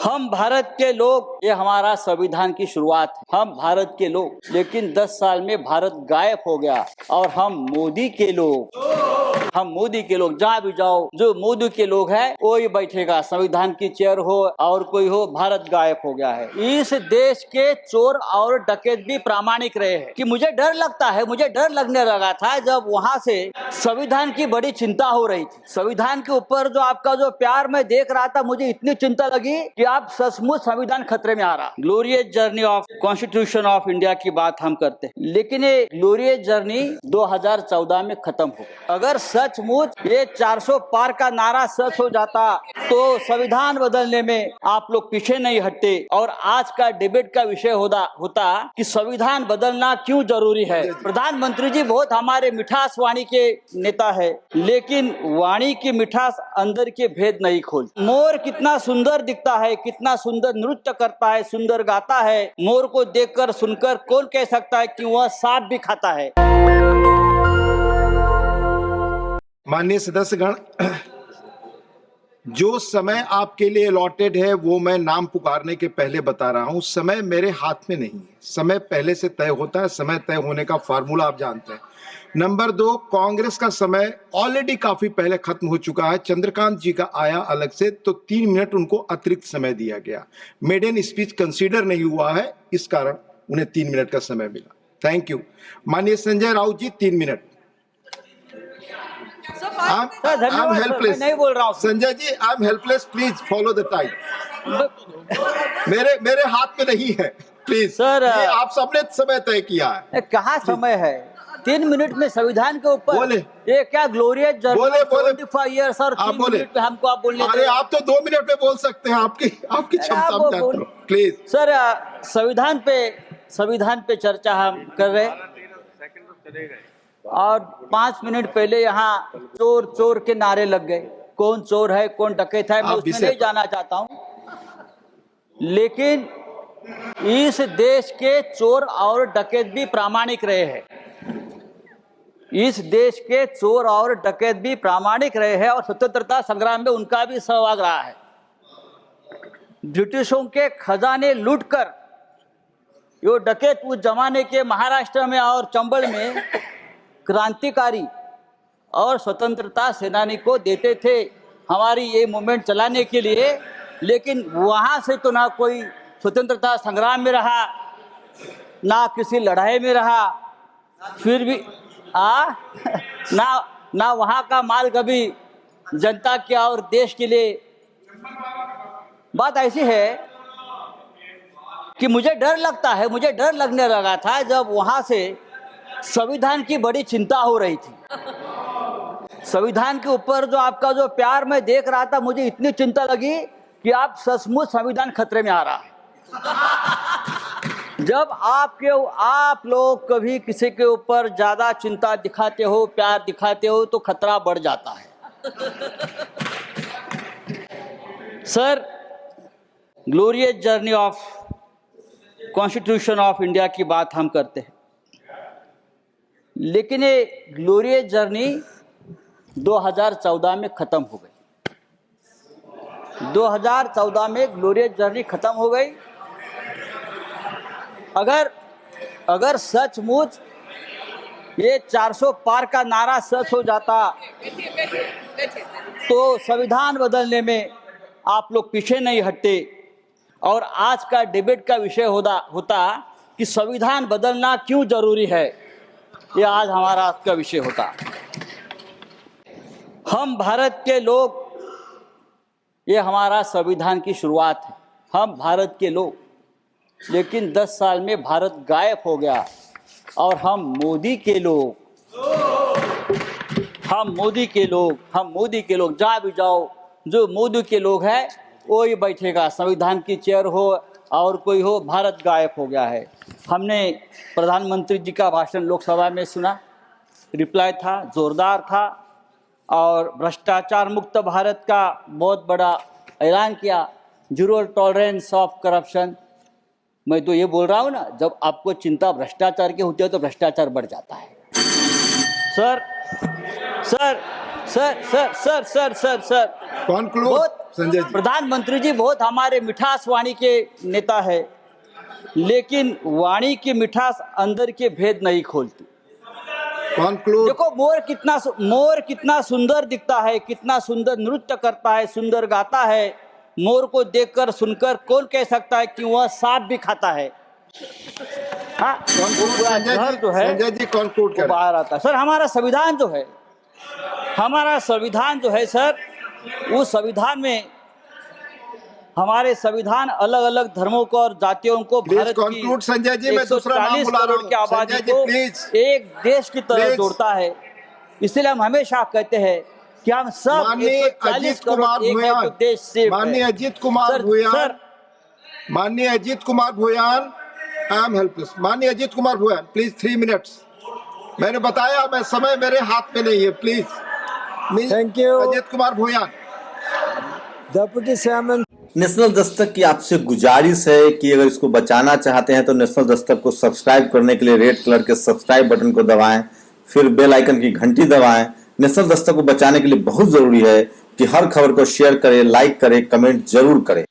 हम भारत के लोग, ये हमारा संविधान की शुरुआत है। हम भारत के लोग, लेकिन 10 साल में भारत गायब हो गया और हम मोदी के लोग, हम मोदी के लोग, जहाँ भी जाओ जो मोदी के लोग हैं वो ही बैठेगा, संविधान की चेयर हो और कोई हो, भारत गायब हो गया है। इस देश के चोर और डकैत भी प्रामाणिक रहे हैं कि मुझे डर लगता है, मुझे डर लगने लगा था जब वहाँ से संविधान की बड़ी चिंता हो रही थी। संविधान के ऊपर जो आपका जो प्यार मैं देख रहा था, मुझे इतनी चिंता लगी कि आप सचमुच संविधान खतरे में आ रहा। Glorious journey of constitution of India की बात हम करते हैं, लेकिन ये ग्लोरियस जर्नी 2014 में खत्म हो। अगर सचमुच ये 400 पार का नारा सच हो जाता तो संविधान बदलने में आप लोग पीछे नहीं हटते और आज का डिबेट का विषय होता कि संविधान बदलना क्यों जरूरी है। प्रधानमंत्री जी बहुत हमारे मिठास वाणी के नेता है, लेकिन वाणी की मिठास अंदर के भेद नहीं खोल। मोर कितना सुंदर दिखता है, कितना सुंदर नृत्य करता है, सुंदर गाता है। मोर को देखकर सुनकर कौन कह सकता है कि वह सांप भी खाता है। माननीय सदस्यगण, जो समय आपके लिए अलॉटेड है वो मैं नाम पुकारने के पहले बता रहा हूं। समय मेरे हाथ में नहीं है, समय पहले से तय होता है। समय तय होने का फार्मूला आप जानते हैं। नंबर 2, कांग्रेस का समय ऑलरेडी काफी पहले खत्म हो चुका है। चंद्रकांत जी का आया अलग से, तो 3 मिनट उनको अतिरिक्त समय दिया गया। मेडन स्पीच कंसीडर नहीं हुआ है, इस कारण उन्हें 3 मिनट का समय मिला। Thank you. माननीय संजय राउत जी, 3 मिनट। I'm helpless. नहीं बोल रहा हूँ Sanjay ji, I'm helpless. Please follow the time. मेरे हाथ में नहीं है, प्लीज सर। ये आप सबने समय तय किया है। कहाँ समय है? 3 मिनट में संविधान के ऊपर बोले। ये क्या ग्लोरियस जर्नी, बोले 25 ईयर्स और 3 मिनट में हमको आप बोलने। अरे आप तो 2 मिनट में बोल सकते हैं, आपकी क्षमता में जानता हूं। प्लीज सर, संविधान पे चर्चा हम कर रहे हैं और 5 मिनट पहले यहाँ चोर चोर के नारे लग गए। कौन चोर है, कौन डकैत है, मैं उसमें नहीं जाना चाहता हूँ, लेकिन इस देश के चोर और डकैत भी प्रामाणिक रहे हैं। इस देश के चोर और डकैत भी प्रामाणिक रहे हैं और स्वतंत्रता संग्राम में उनका भी सहभाग रहा है। ब्रिटिशों के खजाने लूटकर यो डकैत उस जमाने के महाराष्ट्र में और चंबल में क्रांतिकारी और स्वतंत्रता सेनानी को देते थे हमारी ये मूवमेंट चलाने के लिए, लेकिन वहाँ से तो ना कोई स्वतंत्रता संग्राम में रहा, ना किसी लड़ाई में रहा, फिर भी ना वहाँ का माल कभी जनता के और देश के लिए। बात ऐसी है कि मुझे डर लगता है, मुझे डर लगने लगा था जब वहाँ से संविधान की बड़ी चिंता हो रही थी। संविधान के ऊपर जो आपका जो प्यार मैं देख रहा था, मुझे इतनी चिंता लगी कि आप सचमुच संविधान खतरे में आ रहा है। जब आप लोग कभी किसी के ऊपर ज्यादा चिंता दिखाते हो, प्यार दिखाते हो, तो खतरा बढ़ जाता है। Sir, glorious journey of constitution of India की बात हम करते हैं, लेकिन ये ग्लोरियस जर्नी 2014 में खत्म हो गई। 2014 में ग्लोरियस जर्नी खत्म हो गई। अगर सचमुच ये 400 पार का नारा सच हो जाता तो संविधान बदलने में आप लोग पीछे नहीं हटते और आज का डिबेट का विषय होता कि संविधान बदलना क्यों जरूरी है। ये आज हमारा आज का विषय होता। हम भारत के लोग, ये हमारा संविधान की शुरुआत है। हम भारत के लोग, लेकिन 10 साल में भारत गायब हो गया और हम मोदी के लोग, हम मोदी के लोग, जहाँ भी जाओ जो मोदी के लोग हैं वो ही बैठेगा, संविधान की चेयर हो और कोई हो, भारत गायब हो गया है। हमने प्रधानमंत्री जी का भाषण लोकसभा में सुना, रिप्लाई था, जोरदार था और भ्रष्टाचार मुक्त भारत का बहुत बड़ा ऐलान किया, 0 टॉलरेंस ऑफ करप्शन। मैं तो ये बोल रहा हूँ ना, जब आपको चिंता भ्रष्टाचार की होती है तो भ्रष्टाचार बढ़ जाता है। Sir sir sir sir sir sir sir Conclude. Sanjay ji. प्रधानमंत्री जी बहुत हमारे मिठास वाणी के नेता है, लेकिन वाणी की मिठास अंदर के भेद नहीं खोलती। कंक्लूड। देखो मोर कितना सुंदर दिखता है, कितना सुंदर नृत्य करता है, सुंदर गाता है। मोर को देखकर सुनकर कौन कह सकता है कि वह सांप भी खाता है? हाँ, पूरा जहर जो है संजय जी कंक्लूड वो करें। बाहर आता है। सर हमारा संविधान जो है सर, उस संविधान में हमारे संविधान अलग अलग धर्मों को और जातियों को, प्लीज भारत कंक्लूड की संजय जी, मैं दूसरा नाम 140 बुला रहा करोड़ की हूं। आबादी संजय जी को प्लीज। एक देश की तरह प्लीज। जोड़ता है। इसलिए हम हमेशा कहते हैं कि हम सब माननीय 140 अजीत कुमार करोड़ एक है तो भूयान, देश सेफ है। माननीय अजीत कुमार भूयान, सर माननीय Ajit Kumar Bhuyan, I am helpless. माननीय अजीत कुमार भूयान प्लीज 3 मिनट्स। मैंने बताया मैं समय मेरे हाथ में नहीं है, please. Thank you Ajit Kumar Bhuyan. Deputy chairman. National Dastak की आपसे गुजारिश है कि अगर इसको बचाना चाहते हैं तो नेशनल दस्तक को सब्सक्राइब करने के लिए रेड कलर के सब्सक्राइब बटन को दबाएं, फिर बेल आइकन की घंटी दबाएं। नेशनल दस्तक को बचाने के लिए बहुत जरूरी है कि हर खबर को शेयर करें, लाइक करें, कमेंट जरूर करें।